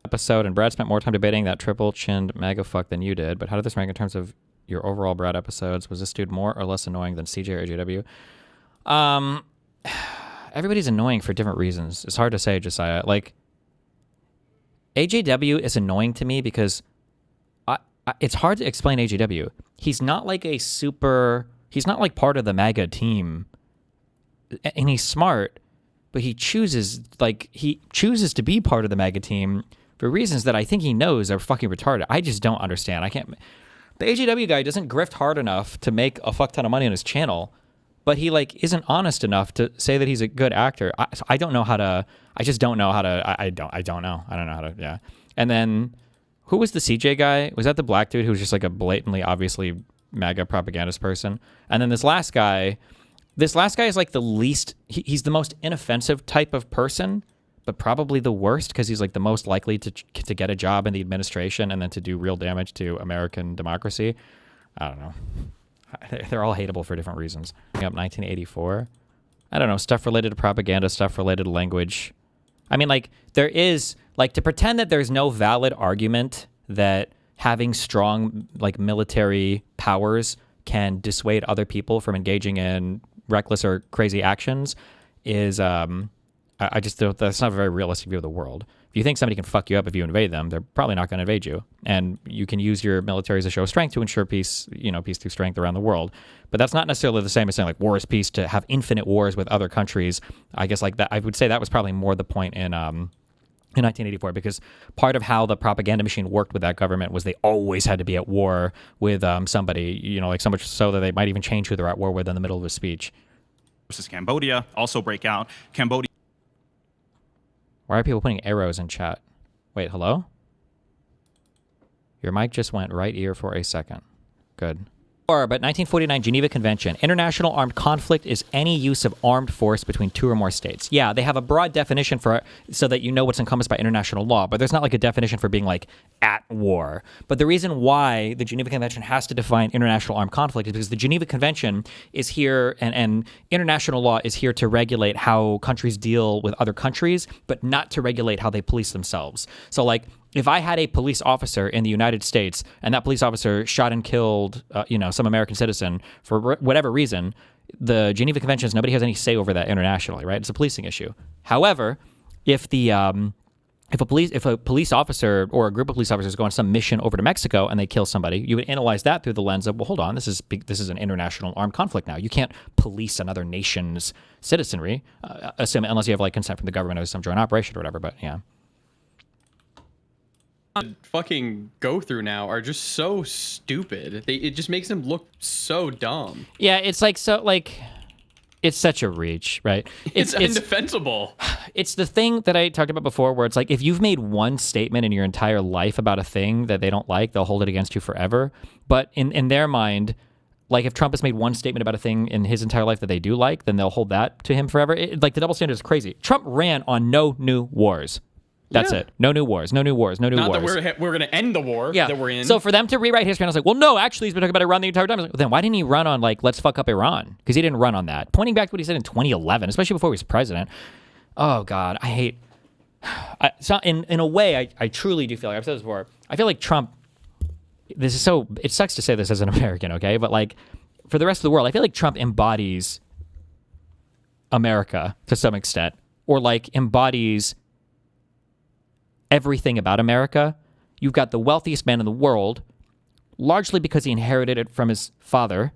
episode, and Brad spent more time debating that triple-chinned MAGA fuck than you did. But how did this rank in terms of your overall Brad episodes? Was this dude more or less annoying than CJ or AJW? Everybody's annoying for different reasons. It's hard to say, Josiah. Like, AJW is annoying to me because it's hard to explain AJW. He's not like he's not like part of the MAGA team, and he's smart, but he chooses to be part of the MAGA team for reasons that I think he knows are fucking retarded. I just don't understand. The AJW guy doesn't grift hard enough to make a fuck ton of money on his channel, but he isn't honest enough to say that he's a good actor. I don't know how to. I just don't know how to. I don't know. I don't know how to. Yeah. And then who was the CJ guy? Was that the black dude who was just like a blatantly, obviously MAGA propagandist person? And then this last guy is like the least. He's the most inoffensive type of person, but probably the worst because he's like the most likely to get a job in the administration and then to do real damage to American democracy. I don't know. They're all hateable for different reasons. Up 1984. I don't know, stuff related to propaganda, stuff related to language. I mean, there is, to pretend that there's no valid argument that having strong, military powers can dissuade other people from engaging in reckless or crazy actions is, I just don't, that's not a very realistic view of the world. If you think somebody can fuck you up if you invade them, they're probably not going to invade you. And you can use your military as a show of strength to ensure peace, peace through strength around the world. But that's not necessarily the same as saying war is peace, to have infinite wars with other countries. I guess that I would say that was probably more the point in 1984, because part of how the propaganda machine worked with that government was they always had to be at war with somebody, so much so that they might even change who they're at war with in the middle of a speech. Versus Cambodia also break out. Cambodia. Why are people putting arrows in chat? Wait, hello? Your mic just went right ear for a second. Good. But 1949 Geneva Convention. International armed conflict is any use of armed force between two or more states. Yeah, they have a broad definition for it so that you know what's encompassed by international law, but there's not a definition for being at war. But the reason why the Geneva Convention has to define international armed conflict is because the Geneva Convention is here and international law is here to regulate how countries deal with other countries, but not to regulate how they police themselves. So if I had a police officer in the United States and that police officer shot and killed, some American citizen for whatever reason, the Geneva Conventions, nobody has any say over that internationally, right? It's a policing issue. However, if a police officer or a group of police officers go on some mission over to Mexico and they kill somebody, you would analyze that through the lens of, well, hold on, this is an international armed conflict now. You can't police another nation's citizenry, unless you have consent from the government or some joint operation or whatever. But yeah. Fucking go through now are just so stupid. It just makes them look so dumb. Yeah, it's it's such a reach, right? It's indefensible. It's the thing that I talked about before where it's if you've made one statement in your entire life about a thing that they don't like, they'll hold it against you forever. But in their mind, if Trump has made one statement about a thing in his entire life that they do like, then they'll hold that to him forever. The double standard is crazy. Trump ran on no new wars. That's it. No new wars. No new wars. No new wars. Not that we're going to end the war that we're in. So for them to rewrite history, and I was well, no, actually, he's been talking about Iran the entire time. I was well, then why didn't he run on, let's fuck up Iran? Because he didn't run on that. Pointing back to what he said in 2011, especially before he was president. Oh, God. I hate... So in a way, I truly do feel I've said this before, I feel Trump... This is so... It sucks to say this as an American, okay? But, for the rest of the world, I feel Trump embodies America to some extent. Or, embodies... everything about America. You've got the wealthiest man in the world, largely because he inherited it from his father,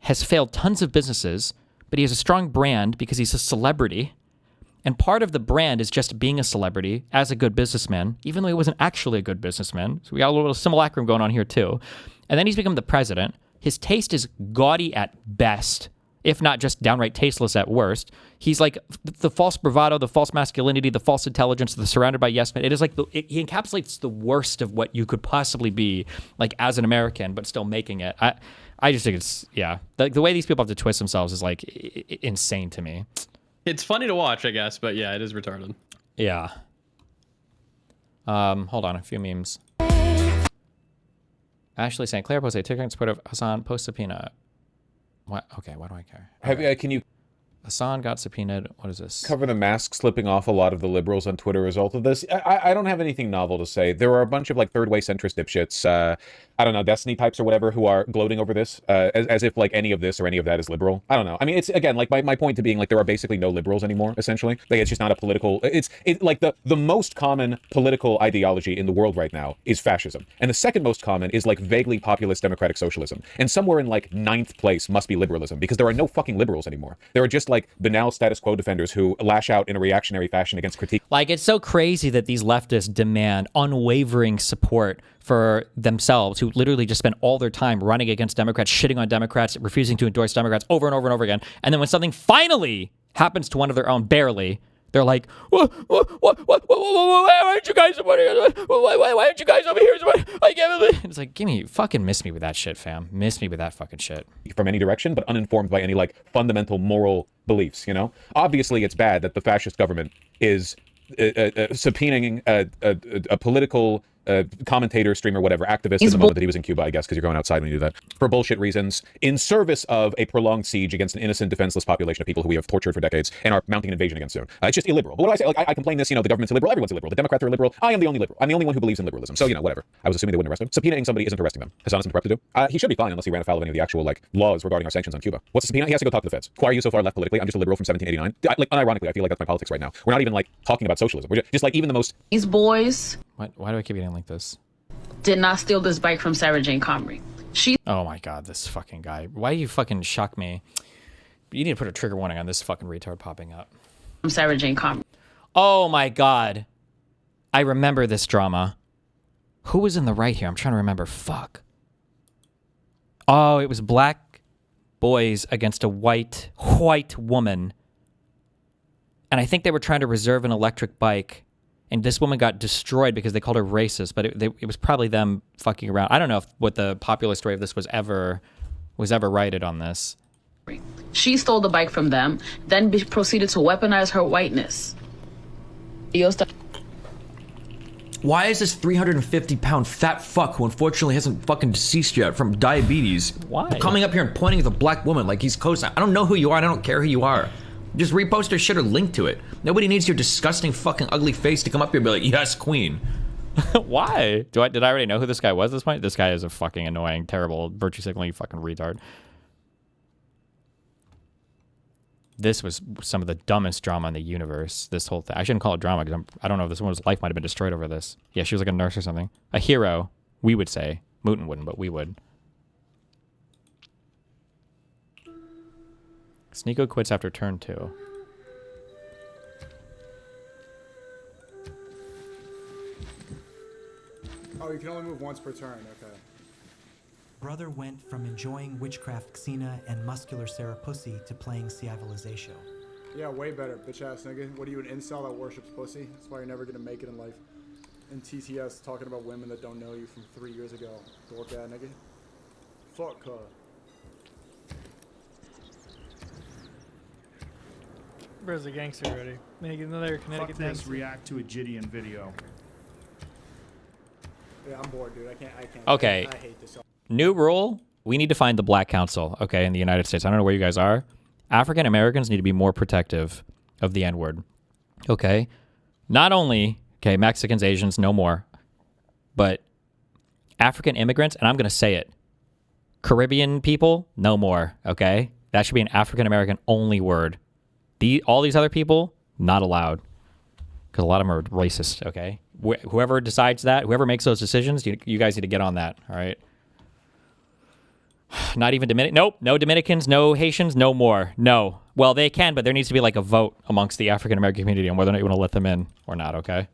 has failed tons of businesses, but he has a strong brand because he's a celebrity. And part of the brand is just being a celebrity as a good businessman, even though he wasn't actually a good businessman. So we got a little simulacrum going on here too. And then he's become the president. His taste is gaudy at best, if not just downright tasteless at worst. He's the false bravado, the false masculinity, the false intelligence, the surrounded by yes men. It is he encapsulates the worst of what you could possibly be as an American, but still making it. I just think it's, yeah. The way these people have to twist themselves is insane to me. It's funny to watch, I guess, but yeah, it is retarded. Yeah. Hold on, a few memes. Ashley St. Clair posts a TikTok in support of Hassan post subpoena. What? Okay, why do I care? Can you? Hassan got subpoenaed. What is this? Cover the mask slipping off a lot of the liberals on Twitter as a result of this. I don't have anything novel to say. There are a bunch of like third way centrist dipshits, I don't know, Destiny types or whatever, who are gloating over this, as if like any of this or any of that is liberal. I don't know. I mean, it's again like my point to being like there are basically no liberals anymore. Essentially, like it's just not a political. It's like the most common political ideology in the world right now is fascism, and the second most common is like vaguely populist democratic socialism, and somewhere in like ninth place must be liberalism, because there are no fucking liberals anymore. There are just like banal status quo defenders who lash out in a reactionary fashion against critique. Like, it's so crazy that these leftists demand unwavering support for themselves, who literally just spend all their time running against Democrats, shitting on Democrats, refusing to endorse Democrats over and over and over again. And then when something finally happens to one of their own, barely, they're like, why aren't you guys why aren't you guys over here? It's like, fucking miss me with that shit, fam. Miss me with that fucking shit. From any direction, but uninformed by any like fundamental moral beliefs, you know? Obviously, it's bad that the fascist government is subpoenaing a political commentator, streamer, whatever, activist in the moment that he was in Cuba, I guess, because you're going outside when you do that, for bullshit reasons, in service of a prolonged siege against an innocent, defenseless population of people who we have tortured for decades and are mounting an invasion against soon. It's just illiberal. But what do I say? Like, I complain this, you know, the government's illiberal, everyone's illiberal. The Democrats are illiberal. I am the only liberal. I'm the only one who believes in liberalism. So, you know, whatever. I was assuming they wouldn't arrest him. Subpoenaing somebody isn't arresting them. Hassan isn't corrupt to do. He should be fine unless he ran afoul of any of the actual, like, laws regarding our sanctions on Cuba. What's a subpoena? He has to go talk to the feds. Why are you so far left politically? I'm just a liberal from 1789. Like, unironically, I feel like that's my politics right now. We're not even, like, talking about socialism. We're just like, even the most... These boys... Why do I keep getting like this? ...did not steal this bike from Sarah Jane Comrie. Oh my god, this fucking guy. Why do you fucking shock me? You need to put a trigger warning on this fucking retard popping up. From Sarah Jane Comrie. Oh my god. I remember this drama. Who was in the right here? I'm trying to remember. Fuck. Oh, it was black boys against a white woman. And I think they were trying to reserve an electric bike. And this woman got destroyed because they called her racist, but it was probably them fucking around. I don't know what the popular story of this was ever righted on this. She stole the bike from them, then proceeded to weaponize her whiteness. Why is this 350-pound fat fuck, who unfortunately hasn't fucking deceased yet from diabetes, coming up here and pointing at the black woman like he's co-signing? I don't know who you are, and I don't care who you are. Just repost her shit or link to it. Nobody needs your disgusting fucking ugly face to come up here and be like, yes, queen. Why? Did I already know who this guy was at this point? This guy is a fucking annoying, terrible, virtue signaling fucking retard. This was some of the dumbest drama in the universe, this whole thing. I shouldn't call it drama because I don't know if this woman's life might have been destroyed over this. Yeah, she was like a nurse or something. A hero, we would say. Mooten wouldn't, but we would. Sneeko quits after turn 2. Oh, you can only move once per turn, okay. Brother went from enjoying witchcraft Xena and muscular Sarah Pussy to playing Civilization. Yeah, way better, bitch ass nigga. What are you, an incel that worships pussy? That's why you're never gonna make it in life. And TTS talking about women that don't know you from 3 years ago. Dork ass nigga. Fuck her. Bro's a gangster already. Make another Connecticut Fuck this, react to a Gideon video. Yeah, I'm bored, dude. I can't. Okay. I hate this. New rule. We need to find the Black Council, okay, in the United States. I don't know where you guys are. African Americans need to be more protective of the N-word. Okay? Not only, okay, Mexicans, Asians, no more. But African immigrants, and I'm going to say it, Caribbean people, no more, okay? That should be an African American only word. All these other people, not allowed. Because a lot of them are racist, okay? Whoever decides that, whoever makes those decisions, you guys need to get on that, all right? Not even Nope, no Dominicans, no Haitians, no more. No. Well, they can, but there needs to be like a vote amongst the African American community on whether or not you want to let them in or not, okay?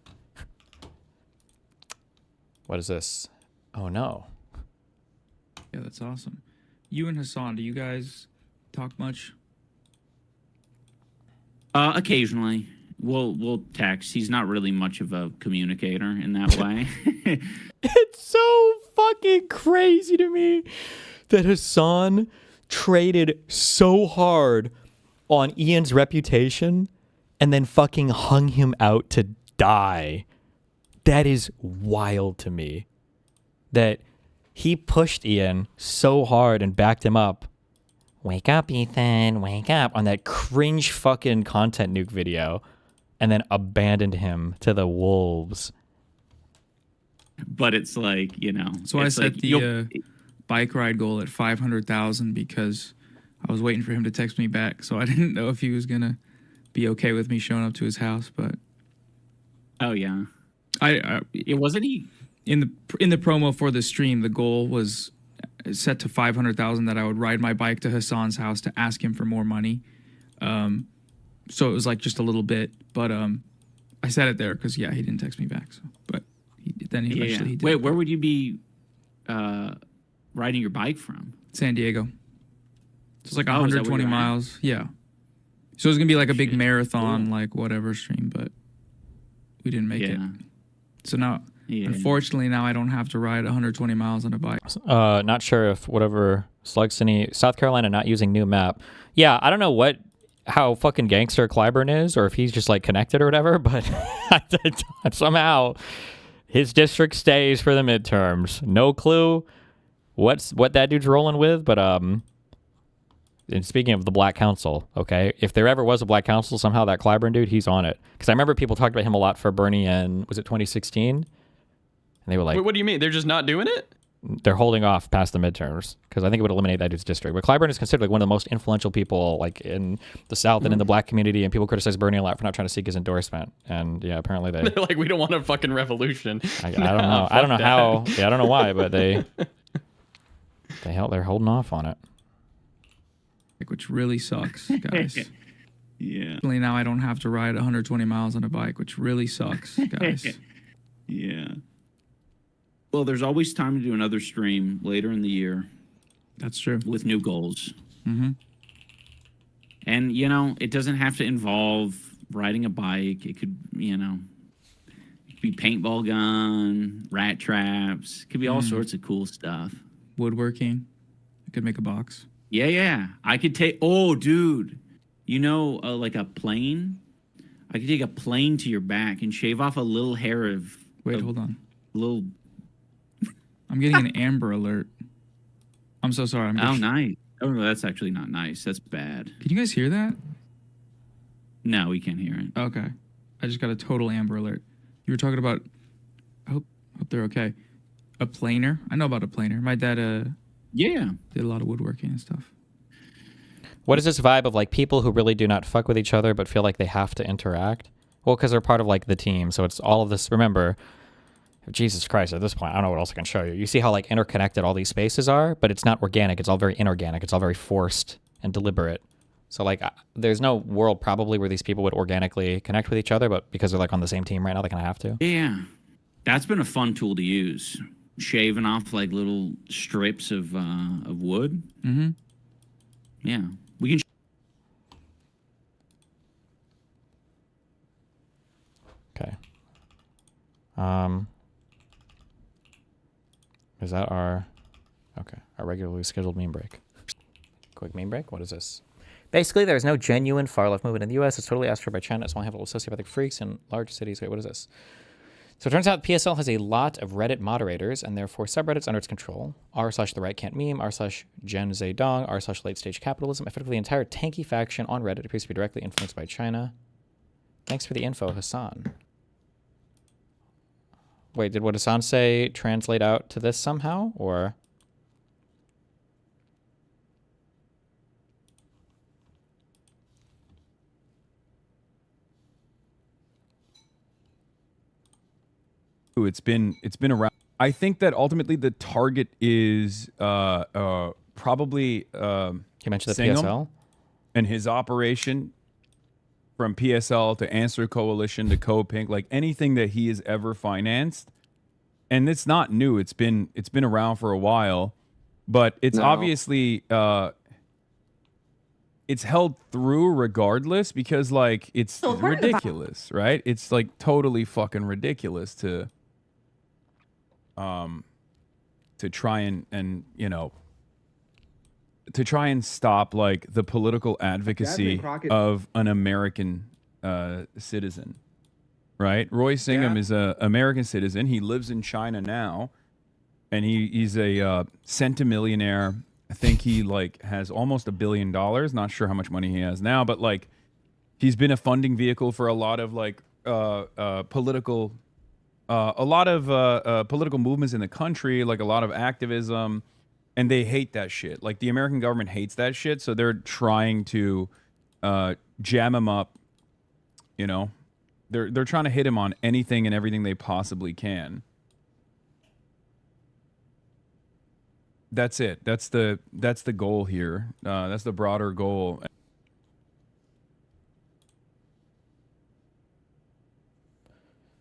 What is this? Oh, no. Yeah, that's awesome. You and Hassan, do you guys talk much? Occasionally. We'll text. He's not really much of a communicator in that way. It's so fucking crazy to me that Hassan traded so hard on Ian's reputation and then fucking hung him out to die. That is wild to me. That he pushed Ian so hard and backed him up wake up, Ethan, wake up, on that cringe fucking content nuke video, and then abandoned him to the wolves. But it's like, you know. So I it's set like the bike ride goal at 500,000 because I was waiting for him to text me back. So I didn't know if he was gonna be okay with me showing up to his house. But oh yeah, it wasn't he in the promo for the stream. The goal was set to 500,000 that I would ride my bike to Hassan's house to ask him for more money. So it was like just a little bit, but I said it there because he didn't text me back. So, but then eventually he did. Wait, where would you be riding your bike from? San Diego. So it's like Oh, is that where 120 you're at? miles. Yeah. So it was gonna be like a big marathon, like whatever stream, but we didn't make it. So now, unfortunately, now I don't have to ride 120 miles on a bike. Not sure if whatever Slug City, South Carolina, not using new map. Yeah, I don't know how fucking gangster Clyburn is, or if he's just like connected or whatever, but somehow his district stays for the midterms. No clue what that dude's rolling with, but and speaking of the Black Council, okay, if there ever was a Black Council, somehow that Clyburn dude, he's on it. Because I remember people talked about him a lot for Bernie in, was it 2016? And they were like, Wait, what do you mean? They're just not doing it? They're holding off past the midterms because I think it would eliminate that dude's district. But Clyburn is considered like one of the most influential people like in the South and in the Black community, and people criticize Bernie a lot for not trying to seek his endorsement. And yeah, apparently They're like, we don't want a fucking revolution. I don't know. I don't know how. Yeah, I don't know why, but they're holding off on it. Which really sucks, guys. Yeah. Fortunately, now I don't have to ride 120 miles on a bike, which really sucks, guys. Yeah. Well, there's always time to do another stream later in the year. That's true. With new goals. Mm-hmm. And, you know, it doesn't have to involve riding a bike. It could, you know, it could be paintball gun, rat traps. It could be all sorts of cool stuff. Woodworking. I could make a box. Yeah. I could take, oh, dude, you know, like a plane? I could take a plane to your back and shave off a little hair of... Wait, hold on. Little... I'm getting an Amber Alert. I'm so sorry. Oh, nice. Oh, no, that's actually not nice. That's bad. Can you guys hear that? No, we can't hear it. Okay. I just got a total Amber Alert. You were talking about... I hope they're okay. A planer? I know about a planer. My dad did a lot of woodworking and stuff. What is this vibe of like people who really do not fuck with each other but feel like they have to interact? Well, because they're part of like the team. So it's all of this. Remember... Jesus Christ, at this point, I don't know what else I can show you. You see how like interconnected all these spaces are, but it's not organic. It's all very inorganic. It's all very forced and deliberate. So like there's no world probably where these people would organically connect with each other, but because they're like on the same team right now, they kind of have to. Yeah. That's been a fun tool to use. Shaving off like little strips of wood. Mm-hmm. Yeah. We can... Okay. Is that our regularly scheduled meme break? Quick meme break. What is this? Basically, there's no genuine far-left movement in the U.S. It's totally asked for by China. It's only handful of sociopathic freaks in large cities. Wait, what is this? So it turns out PSL has a lot of Reddit moderators and therefore subreddits under its control. r/the right can't meme, r/Gen Zedong, r/late stage capitalism. Effectively, the entire tanky faction on Reddit appears to be directly influenced by China. Thanks for the info, Hassan. Wait, did what Hassan say translate out to this somehow, or? It's been around. I think that ultimately the target is probably He mentioned the Singham PSL and his operation from PSL to Answer Coalition to Co-Pink, like anything that he has ever financed. And it's not new. It's been around for a while, but it's obviously it's held through regardless because like it's ridiculous, right? It's like totally fucking ridiculous to try and you know to try and stop like the political advocacy of an American citizen, right? Roy Singham is a American citizen. He lives in China now, and he's a centimillionaire I think he like has almost $1 billion. Not sure how much money he has now, but like he's been a funding vehicle for a lot of like political movements in the country, like a lot of activism, and they hate that shit. Like the American government hates that shit, so they're trying to jam him up. You know, they're trying to hit him on anything and everything they possibly can. That's it. That's the goal here. That's the broader goal.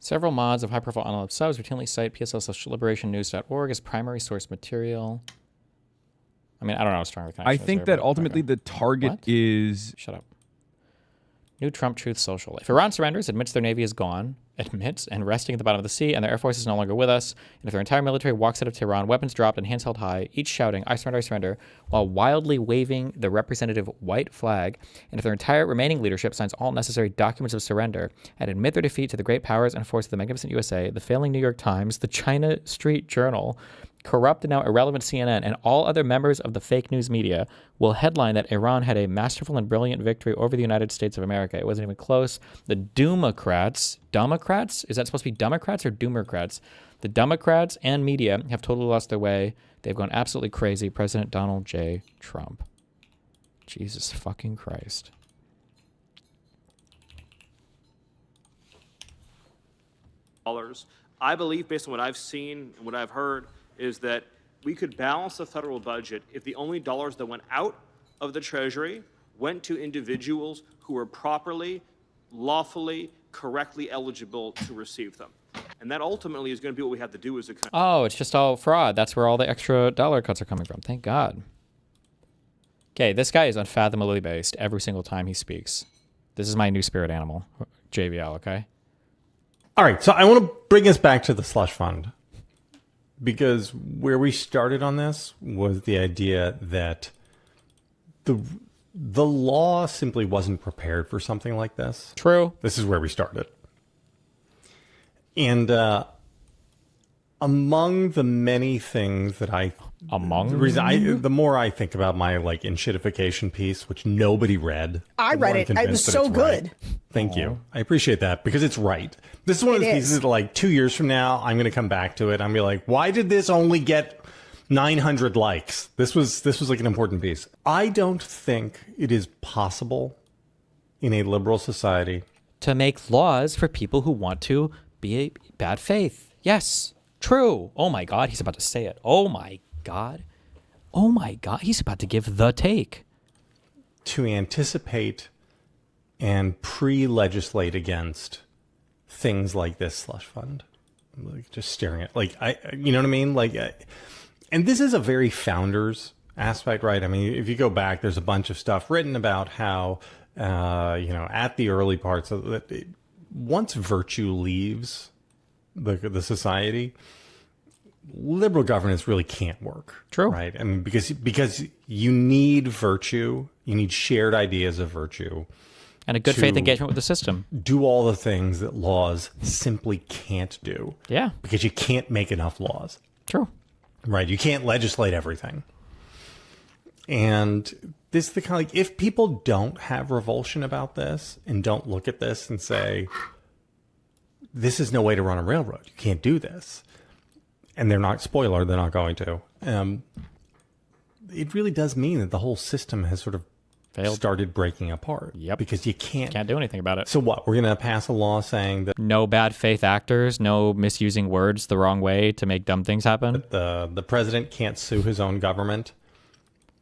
Several mods of high-profile unloved subs routinely cite PSL/liberationnews.org as primary source material. I mean, I don't know how strong the connection I is think there, that but ultimately whatever. the target is... Shut up. New Trump Truth Social. If Iran surrenders, admits their navy is gone, admits and resting at the bottom of the sea, and their air force is no longer with us, and if their entire military walks out of Tehran, weapons dropped and hands held high, each shouting, I surrender, while wildly waving the representative white flag, and if their entire remaining leadership signs all necessary documents of surrender, and admit their defeat to the great powers and force of the magnificent USA, the failing New York Times, the China Street Journal, corrupt and now irrelevant CNN, and all other members of the fake news media will headline that Iran had a masterful and brilliant victory over the United States of America. It wasn't even close. The Democrats, is that supposed to be Democrats or Democrats? The Democrats and media have totally lost their way. They've gone absolutely crazy. President Donald J. Trump. Jesus fucking Christ. I believe, based on what I've seen and what I've heard, is that we could balance the federal budget if the only dollars that went out of the Treasury went to individuals who were properly, lawfully, correctly eligible to receive them. And that ultimately is going to be what we have to do as a country. Oh, it's just all fraud. That's where all the extra dollar cuts are coming from. Thank God. Okay, this guy is unfathomably based every single time he speaks. This is my new spirit animal, JVL, okay? All right, so I want to bring us back to the slush fund, because where we started on this was the idea that the law simply wasn't prepared for something like this. True. This is where we started. And among the many things that the more I think about my like enshittification piece, which nobody read. I read it. It was so good. Right. Thank you. I appreciate that because it's right. This is one of those pieces that like 2 years from now, I'm going to come back to it. I'm going to be like, why did this only get 900 likes? This was like an important piece. I don't think it is possible in a liberal society to make laws for people who want to be a bad faith. Yes. True. Oh my God. He's about to say it. Oh my God. Oh my God. He's about to give the take. To anticipate and pre-legislate against things like this slush fund. I'm like just staring at you know what I mean? And this is a very founders aspect, right? I mean, if you go back, there's a bunch of stuff written about how, at the early parts of it, once virtue leaves the society, liberal governance really can't work. True. Right? I mean, because you need virtue, you need shared ideas of virtue. And a good faith engagement with the system. Do all the things that laws simply can't do. Yeah. Because you can't make enough laws. True. Right. You can't legislate everything. And this is the kind of if people don't have revulsion about this and don't look at this and say, this is no way to run a railroad. You can't do this. And they're not, spoiler, they're not going to. It really does mean that the whole system has sort of started breaking apart. Yep. Because you can't do anything about it. So what? We're going to pass a law saying that no bad faith actors, no misusing words the wrong way to make dumb things happen. The president can't sue his own government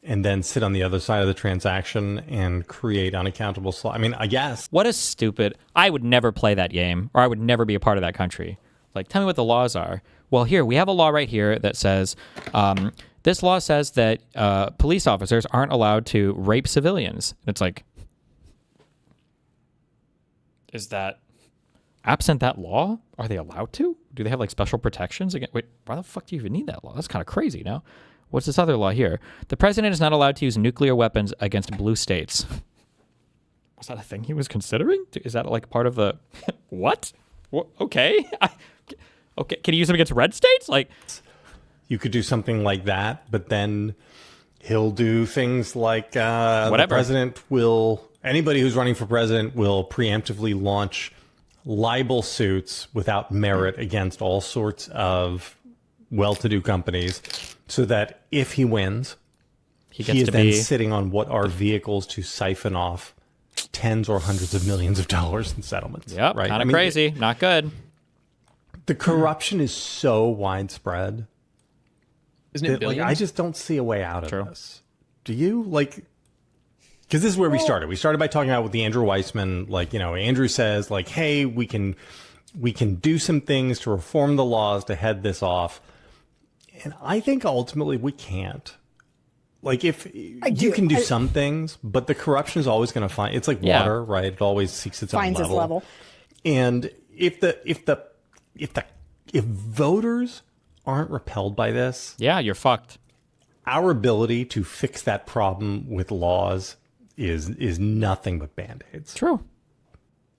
and then sit on the other side of the transaction and create unaccountable I mean, I guess. What a stupid... I would never play that game, or I would never be a part of that country. Like, tell me what the laws are. Well, here, we have a law right here that says... this law says that police officers aren't allowed to rape civilians. It's like... Is that... Absent that law, are they allowed to? Do they have, like, special protections? Again, wait, why the fuck do you even need that law? That's kind of crazy, no? What's this other law here? The president is not allowed to use nuclear weapons against blue states. Was that a thing he was considering? Is that like part of the... What? Okay. Okay. Can he use them against red states? Like, you could do something like that, but then He'll do things like the Whatever. president will, anybody who's running for president will preemptively launch libel suits without merit against all sorts of well-to-do companies so that if he wins, he gets is to then be sitting on what are vehicles to siphon off tens or hundreds of millions of dollars in settlements. Yep, right? kind of crazy. Not good. The corruption is so widespread. Isn't it billions? I just don't see a way out of this. Do you? Like, because this is where we started. We started by talking about with the Andrew Weissman, like, you know, Andrew says, like, hey, we can do some things to reform the laws to head this off. And I think ultimately we can't. Like, if you can do some things, but the corruption is always going to find, it's like water, right? It always seeks its own Finds its level. And if voters aren't repelled by this, yeah, you're fucked. Our ability to fix that problem with laws is nothing but band-aids. True.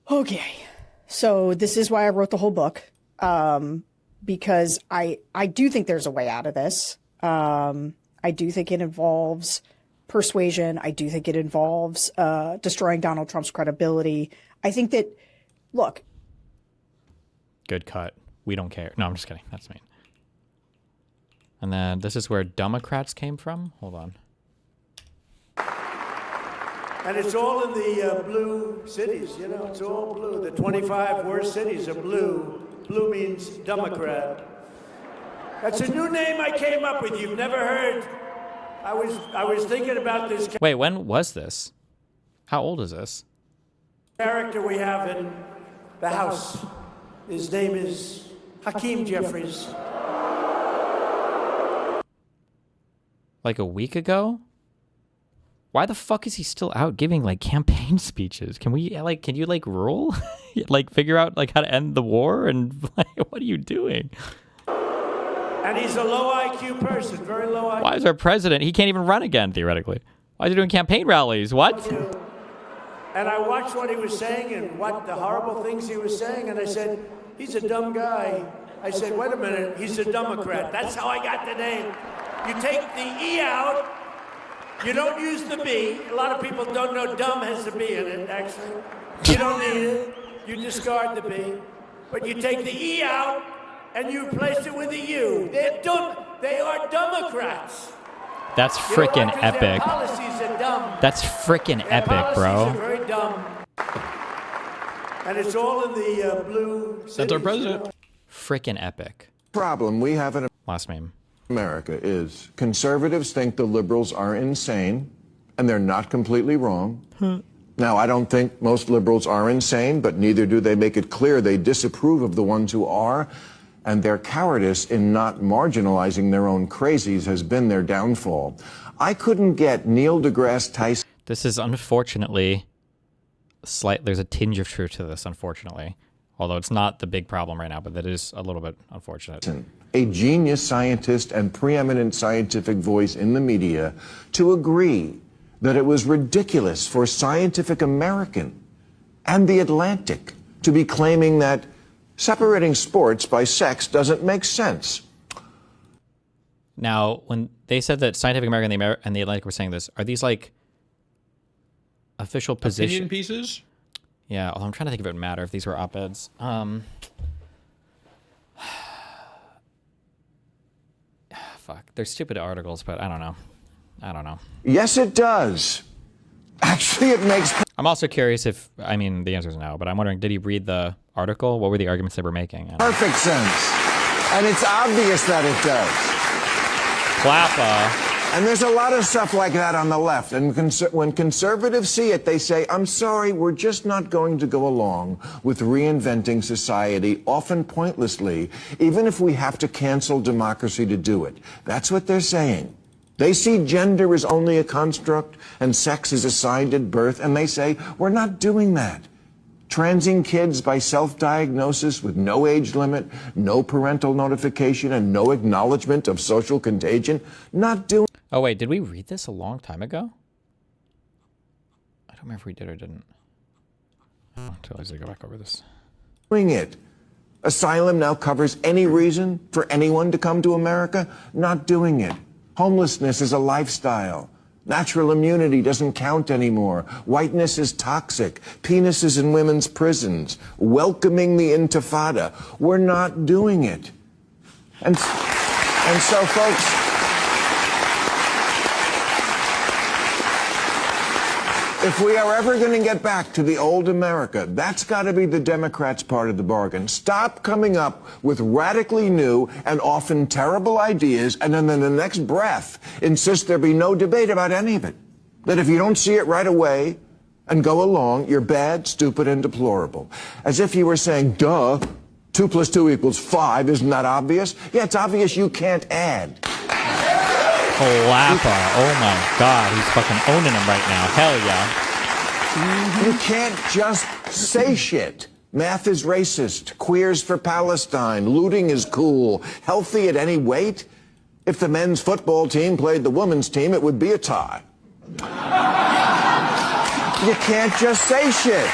Okay. So this is why I wrote the whole book. Because I do think there's a way out of this. I do think it involves persuasion. I do think it involves destroying Donald Trump's credibility. I think that, look. Good cut. We don't care. No, I'm just kidding. That's mean. And then this is where Democrats came from. Hold on. And it's all in the blue cities, you know, it's all blue. The 25 worst cities are blue. Blue means Democrat. That's a new name I came up with. You've never heard. I was thinking about this Wait, when was this? How old is this? character we have in the House. His name is Hakeem Jeffries. Like a week ago? Why the fuck is he still out giving like campaign speeches? Can you rule? Like figure out like how to end the war and like, what are you doing? And he's a low IQ person, very low IQ. Why is our president? He can't even run again theoretically. Why is he doing campaign rallies? What? And I watched what he was saying and what the horrible things he was saying, and I said, he's a dumb guy. I said, wait a minute, he's a Democrat. That's how I got the name. You take the E out, you don't use the B. A lot of people don't know dumb has the B in it, actually. You don't need it. You discard the B. But you take the E out and you replace it with a U. They're dumb. They are Democrats. That's freaking epic. Their policies are dumb. That's freaking Their epic, policies bro. are very dumb. And it's all in the blue cities. That's our president. Freaking epic. Problem we have in Last name. America is conservatives think the liberals are insane, and they're not completely wrong. Now, I don't think most liberals are insane, but neither do they make it clear they disapprove of the ones who are, and their cowardice in not marginalizing their own crazies has been their downfall. I couldn't get Neil deGrasse Tyson. This is unfortunately there's a tinge of truth to this, unfortunately. Although it's not the big problem right now, but that is a little bit unfortunate. A genius scientist and preeminent scientific voice in the media, to agree that it was ridiculous for Scientific American and The Atlantic to be claiming that separating sports by sex doesn't make sense. Now, when they said that Scientific American and the Atlantic were saying this, are these like official position Opinion pieces? Yeah, although I'm trying to think if it would matter if these were op-eds. Fuck, they're stupid articles, but I don't know. Yes, it does. Actually, it makes... I'm also curious if, I mean, the answer is no, but I'm wondering, did he read the article? What were the arguments they were making? Perfect sense. And it's obvious that it does. Clappa. And there's a lot of stuff like that on the left. And when conservatives see it, they say, I'm sorry, we're just not going to go along with reinventing society, often pointlessly, even if we have to cancel democracy to do it. That's what they're saying. They see gender as only a construct and sex is assigned at birth, and they say, we're not doing that. Transing kids by self-diagnosis with no age limit, no parental notification, and no acknowledgement of social contagion, not doing... Oh, wait, did we read this a long time ago? I don't remember if we did or didn't. Oh, until I go back over this. Doing it. Asylum now covers any reason for anyone to come to America, not doing it. Homelessness is a lifestyle. Natural immunity doesn't count anymore. Whiteness is toxic. Penises in women's prisons. Welcoming the Intifada. We're not doing it. And so, folks, if we are ever going to get back to the old America, that's got to be the Democrats' part of the bargain. Stop coming up with radically new and often terrible ideas, and then in the next breath insist there be no debate about any of it. That if you don't see it right away and go along, you're bad, stupid, and deplorable. As if you were saying, duh, 2 + 2 = 5. Isn't that obvious? Yeah, it's obvious you can't add. Clapper. Oh my God, he's fucking owning him right now. Hell yeah. You can't just say shit. Math is racist. Queers for Palestine. Looting is cool. Healthy at any weight. If the men's football team played the women's team, it would be a tie. You can't just say shit.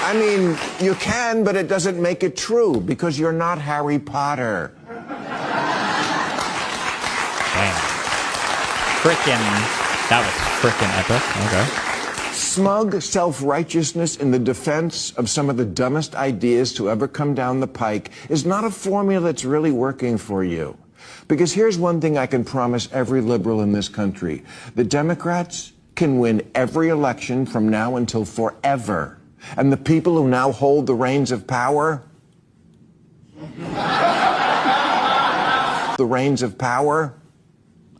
I mean, you can, but it doesn't make it true because you're not Harry Potter. Damn. That was frickin' epic. Okay. Smug self-righteousness in the defense of some of the dumbest ideas to ever come down the pike is not a formula that's really working for you. Because here's one thing I can promise every liberal in this country. The Democrats can win every election from now until forever. And the people who now hold the reins of power,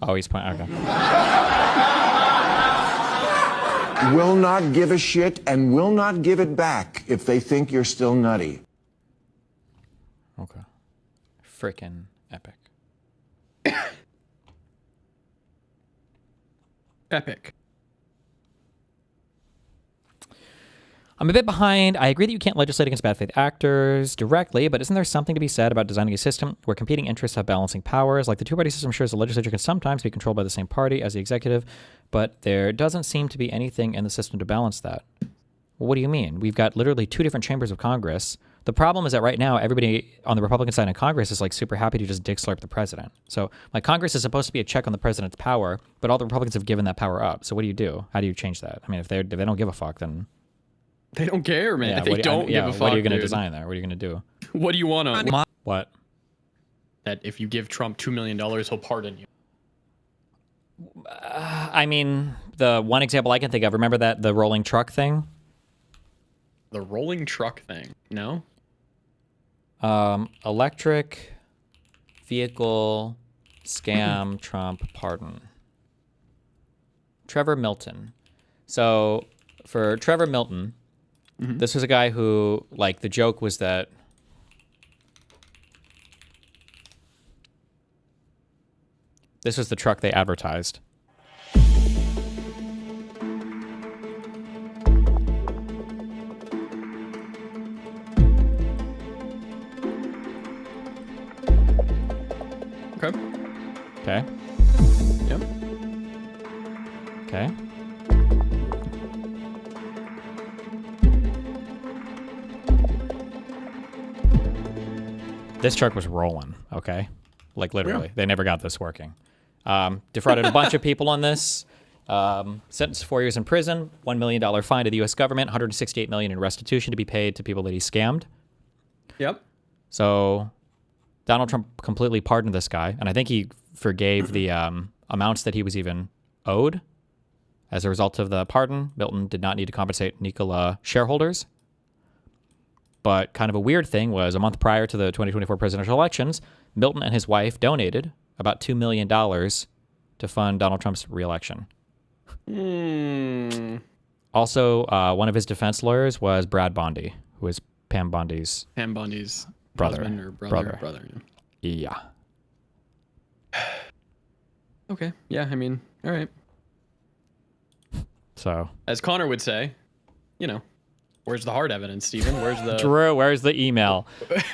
Oh, he's playing. Okay. will not give a shit and will not give it back if they think you're still nutty. Okay. Frickin' epic. Epic. I'm a bit behind. I agree that you can't legislate against bad faith actors directly, but isn't there something to be said about designing a system where competing interests have balancing powers? Like the two-party system ensures the legislature can sometimes be controlled by the same party as the executive, but there doesn't seem to be anything in the system to balance that. Well, what do you mean? We've got literally 2 different chambers of Congress. The problem is that right now, everybody on the Republican side of Congress is like super happy to just dick slurp the president. So like Congress is supposed to be a check on the president's power, but all the Republicans have given that power up. So what do? How do you change that? I mean, if they don't give a fuck, then... They don't care, man. Yeah, They don't give a fuck. What are you going to dude. design there? What are you going to do? What do you want to? What? That if you give Trump $2 million, he'll pardon you. I mean, the one example I can think of, remember the rolling truck thing? The rolling truck thing? No? Electric vehicle scam Trump pardon. Trevor Milton. So for Trevor Milton, this was a guy who, like, the joke was that this was the truck they advertised. Okay. Okay. Yep. Okay. This truck was rolling, okay? Like, literally. Yeah. They never got this working. Defrauded a bunch of people on this. Sentenced to 4 years in prison, $1 million fine to the U.S. government, $168 million in restitution to be paid to people that he scammed. Yep. So Donald Trump completely pardoned this guy, and I think he forgave the amounts that he was even owed. As a result of the pardon, Milton did not need to compensate Nikola shareholders. But kind of a weird thing was a month prior to the 2024 presidential elections, Milton and his wife donated about $2 million to fund Donald Trump's reelection. Also, one of his defense lawyers was Brad Bondi, who is Pam Bondi's brother. Husband or brother. Yeah. Okay. Yeah, I mean, all right. So, as Connor would say, you know, where's the hard evidence, Stephen? Where's the Drew, where's the email?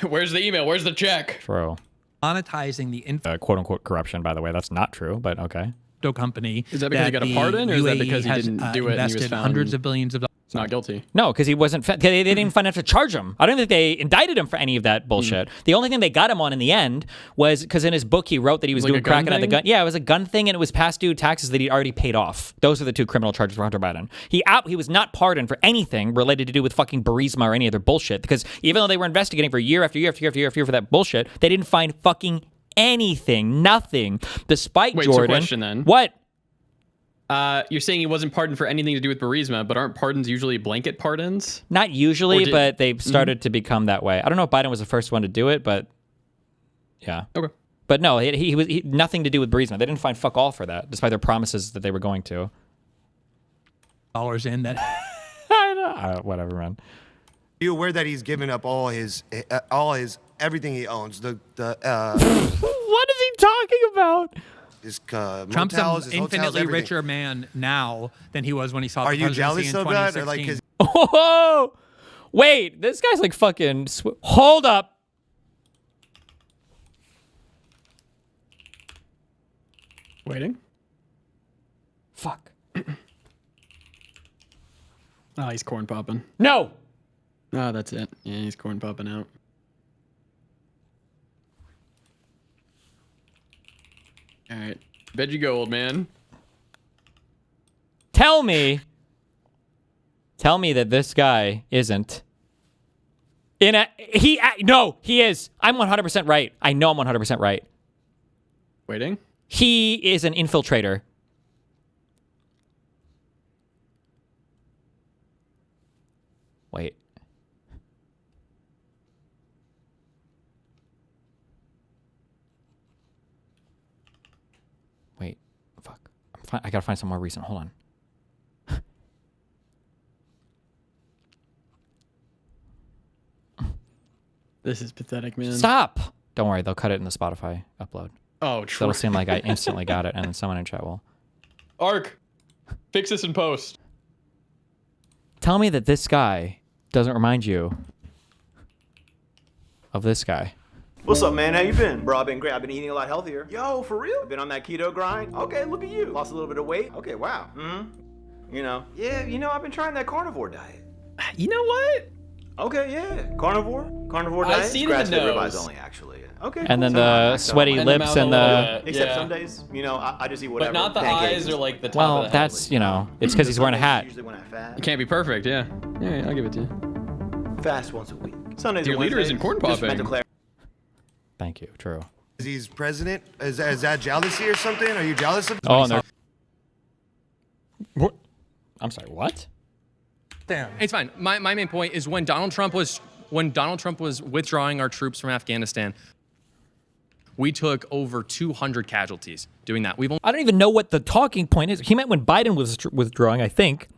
Where's the email? Where's the check? True. Monetizing the quote unquote corruption, by the way. That's not true, but okay. company. Is that because he got a pardon, or is that because he didn't do it and he was found? Hundreds of billions of dollars. Not guilty. No, because he wasn't. They didn't even find enough to charge him. I don't think they indicted him for any of that bullshit. The only thing they got him on in the end was because in his book he wrote that he was doing cracking at the gun. Yeah, it was a gun thing, and it was past due taxes that he'd already paid off. Those are the two criminal charges for Hunter Biden. He was not pardoned for anything related to do with fucking Burisma or any other bullshit. Because even though they were investigating for year after year after year after year after year for that bullshit, they didn't find fucking anything, nothing. Despite Jordan. So question then. What? You're saying he wasn't pardoned for anything to do with Burisma, but aren't pardons usually blanket pardons? Not usually, but they've started to become that way. I don't know if Biden was the first one to do it, but yeah. Okay. But no, he was nothing to do with Burisma. They didn't find fuck all for that, despite their promises that they were going to. Dollars in that. Whatever, man. Are you aware that he's given up all his everything he owns? What is he talking about? His Trump's motels, an his hotels, infinitely everything. richer man now than he was when he saw Are the you presidency jealous in of that? Or 2016. like his Oh, wait, this guy's like fucking. Hold up. Waiting. Fuck. Oh, he's corn popping. No. Oh, that's it. Yeah, he's corn popping out. All right. Bet you go, old man. Tell me that this guy isn't no, he is. I'm 100% right. I know I'm 100% right. Waiting. He is an infiltrator. Wait. Wait. Fuck. I gotta find some more recent. Hold on. This is pathetic, man. Stop! Don't worry, they'll cut it in the Spotify upload. Oh, true. So it'll seem like I instantly got it, and then someone in chat will. Ark, fix this in post. Tell me that this guy doesn't remind you of this guy. What's up, man? How you been? Bro, I've been great. I've been eating a lot healthier. Yo, for real? I've been on that keto grind. Okay, look at you. Lost a little bit of weight. Okay, wow. You know. Yeah, I've been trying that carnivore diet. You know what? Okay, yeah. Carnivore diet. I see it in the Grass-fed ribeyes nose. only, actually. Okay. And then cool. the sweaty lips and the. Except some days, I just eat whatever. But not the Pancakes. eyes or like the top Well, of the head. that's it's because he's wearing a hat. Usually when I fast. It can't be perfect, yeah. Yeah, I'll give it to you. Fast once a week. Sundays Your and leader Wednesdays. isn't corn Just popping. mental clarity. Thank you. True. He's president. Is that jealousy or something? Are you jealous of? Oh, and what? I'm sorry. What? Damn. It's fine. My main point is when Donald Trump was withdrawing our troops from Afghanistan, we took over 200 casualties doing that. I don't even know what the talking point is. He meant when Biden was withdrawing, I think,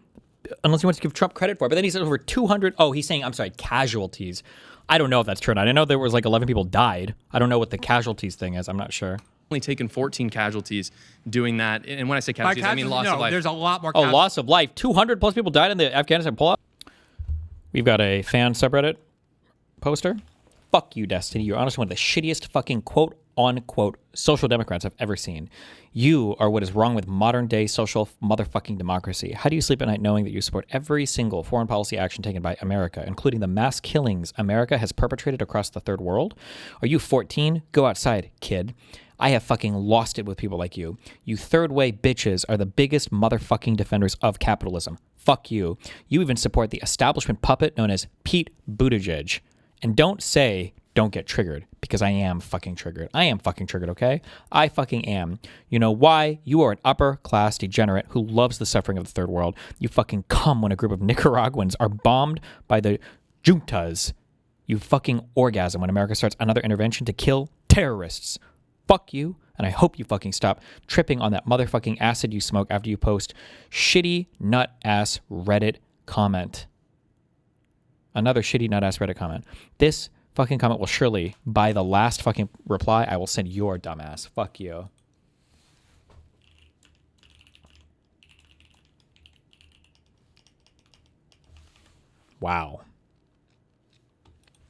unless he wants to give Trump credit for it. But then he said over 200. Oh, he's saying, I'm sorry, casualties. I don't know if that's true or not. I know there was like 11 people died. I don't know what the casualties thing is. I'm not sure. Only taken 14 casualties doing that. And when I say casualties, I mean loss of life. There's a lot more. Oh, loss of life. 200 plus people died in the Afghanistan pullout. We've got a fan subreddit poster. Fuck you, Destiny. You're honestly one of the shittiest fucking quote unquote social democrats I've ever seen. You are what is wrong with modern day social motherfucking democracy. How do you sleep at night knowing that you support every single foreign policy action taken by America, including the mass killings America has perpetrated across the third world? Are you 14? Go outside, kid. I have fucking lost it with people like you. You third way bitches are the biggest motherfucking defenders of capitalism. Fuck you. You even support the establishment puppet known as Pete Buttigieg. And don't say, don't get triggered, because I am fucking triggered. I am fucking triggered, okay? I fucking am. You know why? You are an upper class degenerate who loves the suffering of the third world. You fucking come when a group of Nicaraguans are bombed by the juntas. You fucking orgasm when America starts another intervention to kill terrorists. Fuck you, and I hope you fucking stop tripping on that motherfucking acid you smoke after you post shitty nut-ass Reddit comment. Another shitty nut-ass Reddit comment. This fucking comment will surely, by the last fucking reply, I will send your dumbass. Fuck you. Wow.